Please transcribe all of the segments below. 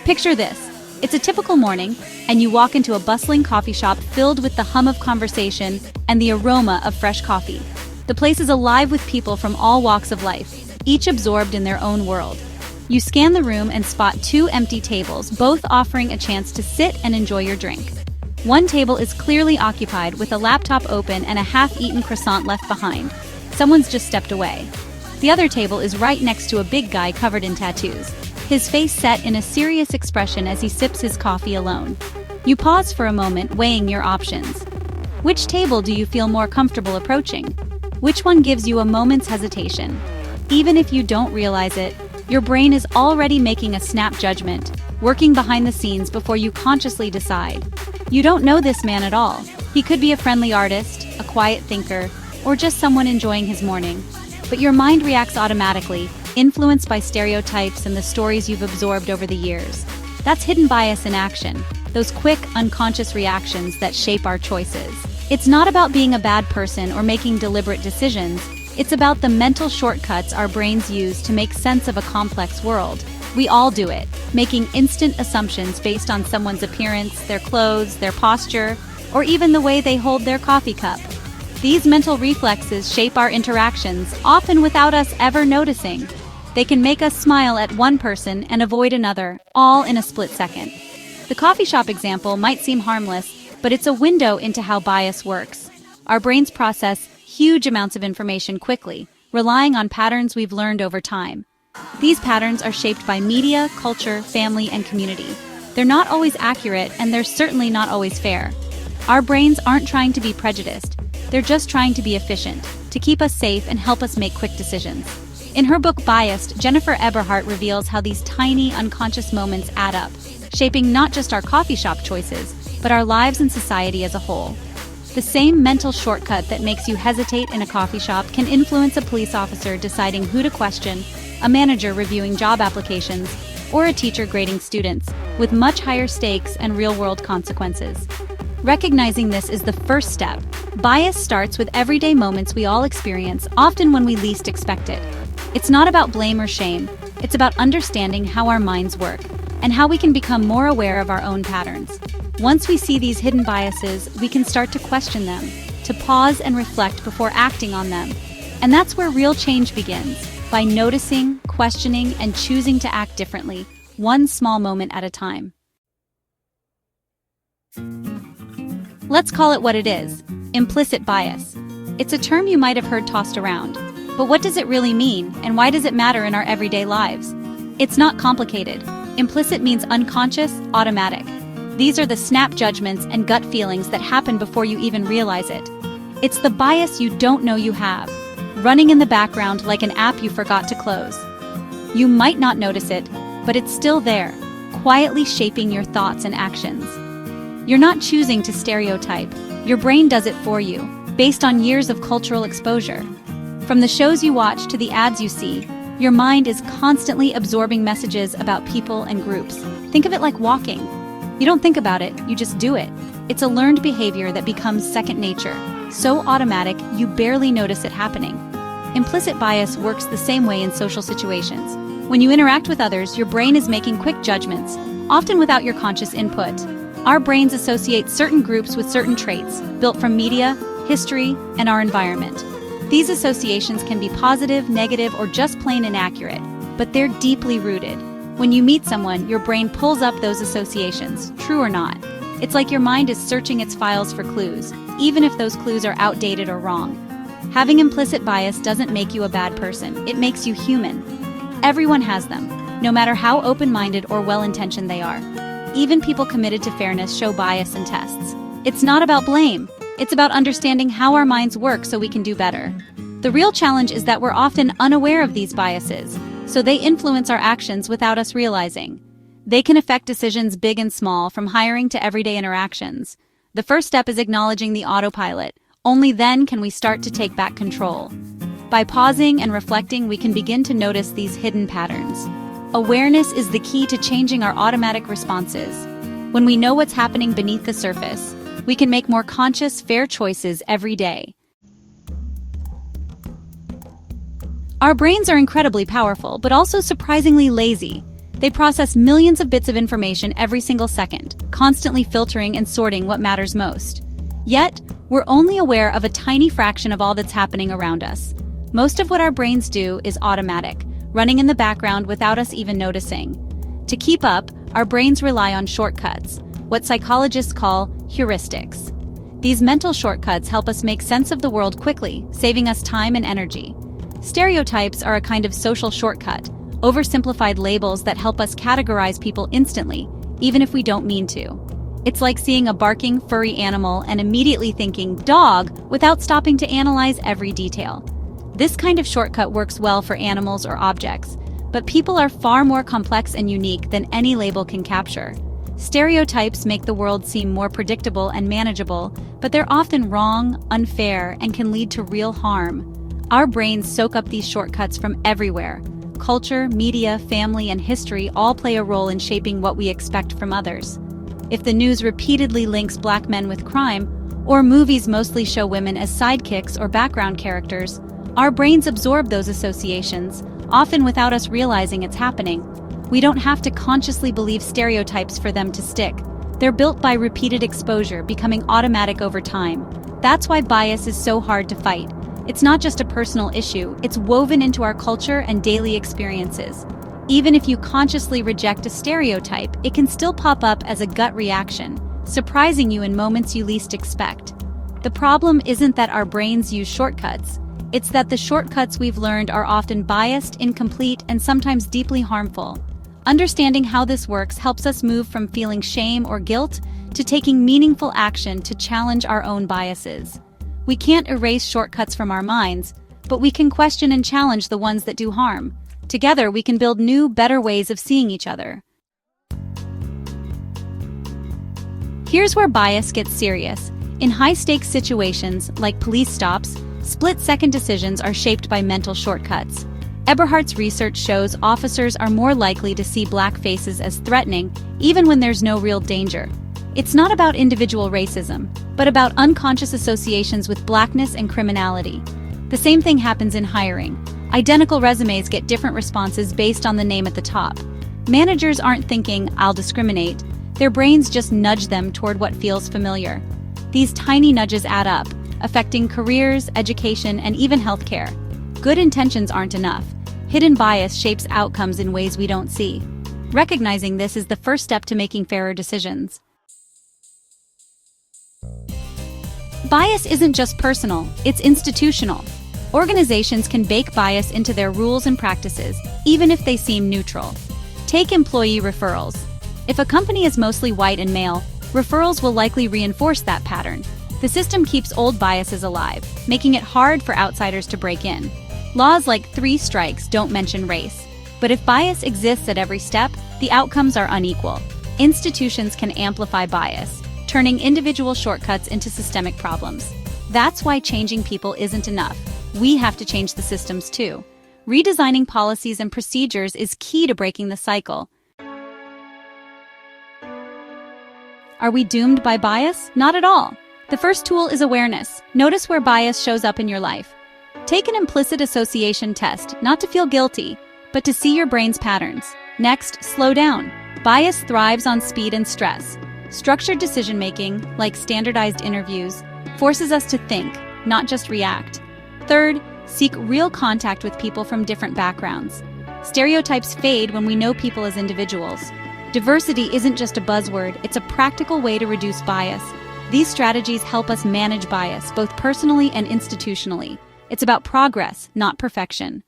Picture this. It's a typical morning, and you walk into a bustling coffee shop filled with the hum of conversation and the aroma of fresh coffee. The place is alive with people from all walks of life, each absorbed in their own world. You scan the room and spot two empty tables, both offering a chance to sit and enjoy your drink. One table is clearly occupied with a laptop open and a half-eaten croissant left behind. Someone's just stepped away. The other table is right next to a big guy covered in tattoos, his face set in a serious expression as he sips his coffee alone. You pause for a moment, weighing your options. Which table do you feel more comfortable approaching? Which one gives you a moment's hesitation? Even if you don't realize it, your brain is already making a snap judgment, working behind the scenes before you consciously decide. You don't know this man at all. He could be a friendly artist, a quiet thinker, or just someone enjoying his morning. But your mind reacts automatically, influenced by stereotypes and the stories you've absorbed over the years. That's hidden bias in action, those quick, unconscious reactions that shape our choices. It's not about being a bad person or making deliberate decisions. It's about the mental shortcuts our brains use to make sense of a complex world. We all do it, making instant assumptions based on someone's appearance, their clothes, their posture, or even the way they hold their coffee cup. These mental reflexes shape our interactions, often without us ever noticing. They can make us smile at one person and avoid another, all in a split second. The coffee shop example might seem harmless, but it's a window into how bias works. Our brains process huge amounts of information quickly, relying on patterns we've learned over time. These patterns are shaped by media, culture, family, and community. They're not always accurate, and they're certainly not always fair. Our brains aren't trying to be prejudiced. They're just trying to be efficient, to keep us safe and help us make quick decisions. In her book Biased, Jennifer Eberhardt reveals how these tiny, unconscious moments add up, shaping not just our coffee shop choices, but our lives and society as a whole. The same mental shortcut that makes you hesitate in a coffee shop can influence a police officer deciding who to question, a manager reviewing job applications, or a teacher grading students, with much higher stakes and real-world consequences. Recognizing this is the first step. Bias starts with everyday moments we all experience, often when we least expect it. It's not about blame or shame. It's about understanding how our minds work and how we can become more aware of our own patterns. Once we see these hidden biases, we can start to question them, to pause and reflect before acting on them. And that's where real change begins, by noticing, questioning, and choosing to act differently, one small moment at a time. Let's call it what it is: implicit bias. It's a term you might have heard tossed around. But what does it really mean, and why does it matter in our everyday lives? It's not complicated. Implicit means unconscious, automatic. These are the snap judgments and gut feelings that happen before you even realize it. It's the bias you don't know you have, running in the background like an app you forgot to close. You might not notice it, but it's still there, quietly shaping your thoughts and actions. You're not choosing to stereotype. Your brain does it for you, based on years of cultural exposure. From the shows you watch to the ads you see, your mind is constantly absorbing messages about people and groups. Think of it like walking. You don't think about it, you just do it. It's a learned behavior that becomes second nature, so automatic you barely notice it happening. Implicit bias works the same way in social situations. When you interact with others, your brain is making quick judgments, often without your conscious input. Our brains associate certain groups with certain traits, built from media, history, and our environment. These associations can be positive, negative, or just plain inaccurate, but they're deeply rooted. When you meet someone, your brain pulls up those associations, true or not. It's like your mind is searching its files for clues, even if those clues are outdated or wrong. Having implicit bias doesn't make you a bad person, it makes you human. Everyone has them, no matter how open-minded or well-intentioned they are. Even people committed to fairness show bias in tests. It's not about blame. It's about understanding how our minds work so we can do better. The real challenge is that we're often unaware of these biases, so they influence our actions without us realizing. They can affect decisions big and small, from hiring to everyday interactions. The first step is acknowledging the autopilot. Only then can we start to take back control. By pausing and reflecting, we can begin to notice these hidden patterns. Awareness is the key to changing our automatic responses. When we know what's happening beneath the surface, we can make more conscious, fair choices every day. Our brains are incredibly powerful, but also surprisingly lazy. They process millions of bits of information every single second, constantly filtering and sorting what matters most. Yet, we're only aware of a tiny fraction of all that's happening around us. Most of what our brains do is automatic, running in the background without us even noticing. To keep up, our brains rely on shortcuts, what psychologists call heuristics. These mental shortcuts help us make sense of the world quickly, saving us time and energy. Stereotypes are a kind of social shortcut, oversimplified labels that help us categorize people instantly, even if we don't mean to. It's like seeing a barking, furry animal and immediately thinking dog without stopping to analyze every detail. This kind of shortcut works well for animals or objects, but people are far more complex and unique than any label can capture. Stereotypes make the world seem more predictable and manageable, but they're often wrong, unfair, and can lead to real harm. Our brains soak up these shortcuts from everywhere. Culture, media, family, and history all play a role in shaping what we expect from others. If the news repeatedly links black men with crime, or movies mostly show women as sidekicks or background characters, our brains absorb those associations, often without us realizing it's happening. We don't have to consciously believe stereotypes for them to stick. They're built by repeated exposure, becoming automatic over time. That's why bias is so hard to fight. It's not just a personal issue, it's woven into our culture and daily experiences. Even if you consciously reject a stereotype, it can still pop up as a gut reaction, surprising you in moments you least expect. The problem isn't that our brains use shortcuts, it's that the shortcuts we've learned are often biased, incomplete, and sometimes deeply harmful. Understanding how this works helps us move from feeling shame or guilt to taking meaningful action to challenge our own biases. We can't erase shortcuts from our minds, but we can question and challenge the ones that do harm. Together, we can build new, better ways of seeing each other. Here's where bias gets serious. In high-stakes situations, like police stops, split-second decisions are shaped by mental shortcuts. Eberhardt's research shows officers are more likely to see black faces as threatening, even when there's no real danger. It's not about individual racism, but about unconscious associations with blackness and criminality. The same thing happens in hiring. Identical resumes get different responses based on the name at the top. Managers aren't thinking, "I'll discriminate." Their brains just nudge them toward what feels familiar. These tiny nudges add up, affecting careers, education, and even healthcare. Good intentions aren't enough. Hidden bias shapes outcomes in ways we don't see. Recognizing this is the first step to making fairer decisions. Bias isn't just personal, it's institutional. Organizations can bake bias into their rules and practices, even if they seem neutral. Take employee referrals. If a company is mostly white and male, referrals will likely reinforce that pattern. The system keeps old biases alive, making it hard for outsiders to break in. Laws like 3 strikes don't mention race. But if bias exists at every step, the outcomes are unequal. Institutions can amplify bias, turning individual shortcuts into systemic problems. That's why changing people isn't enough. We have to change the systems too. Redesigning policies and procedures is key to breaking the cycle. Are we doomed by bias? Not at all. The first tool is awareness. Notice where bias shows up in your life. Take an implicit association test, not to feel guilty, but to see your brain's patterns. Next, slow down. Bias thrives on speed and stress. Structured decision-making, like standardized interviews, forces us to think, not just react. Third, seek real contact with people from different backgrounds. Stereotypes fade when we know people as individuals. Diversity isn't just a buzzword, it's a practical way to reduce bias. These strategies help us manage bias, both personally and institutionally. It's about progress, not perfection.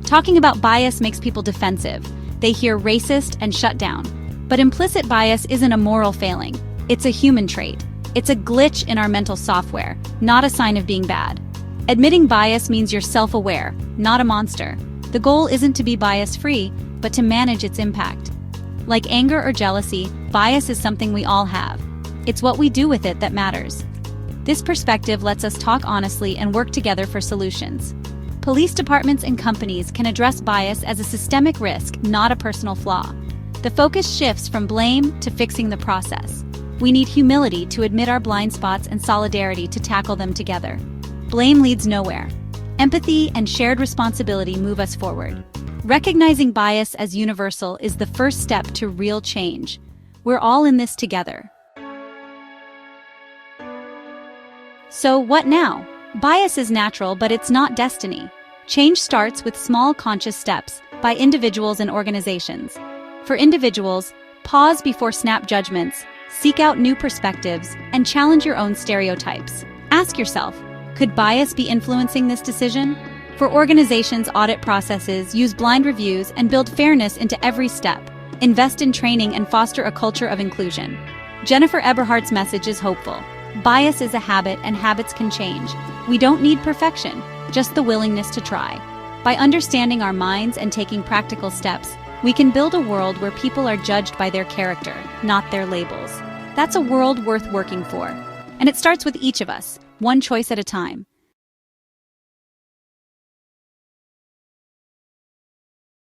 Talking about bias makes people defensive. They hear racist and shut down. But implicit bias isn't a moral failing. It's a human trait. It's a glitch in our mental software, not a sign of being bad. Admitting bias means you're self-aware, not a monster. The goal isn't to be bias-free, but to manage its impact. Like anger or jealousy, bias is something we all have. It's what we do with it that matters. This perspective lets us talk honestly and work together for solutions. Police departments and companies can address bias as a systemic risk, not a personal flaw. The focus shifts from blame to fixing the process. We need humility to admit our blind spots and solidarity to tackle them together. Blame leads nowhere. Empathy and shared responsibility move us forward. Recognizing bias as universal is the first step to real change. We're all in this together. So what now? Bias is natural, but it's not destiny. Change starts with small conscious steps by individuals and organizations. For individuals, pause before snap judgments, seek out new perspectives, and challenge your own stereotypes. Ask yourself, could bias be influencing this decision? For organizations, audit processes, use blind reviews, and build fairness into every step. Invest in training and foster a culture of inclusion. Jennifer Eberhardt's message is hopeful. Bias is a habit, and habits can change. We don't need perfection, just the willingness to try. By understanding our minds and taking practical steps, we can build a world where people are judged by their character, not their labels. That's a world worth working for. And it starts with each of us, one choice at a time.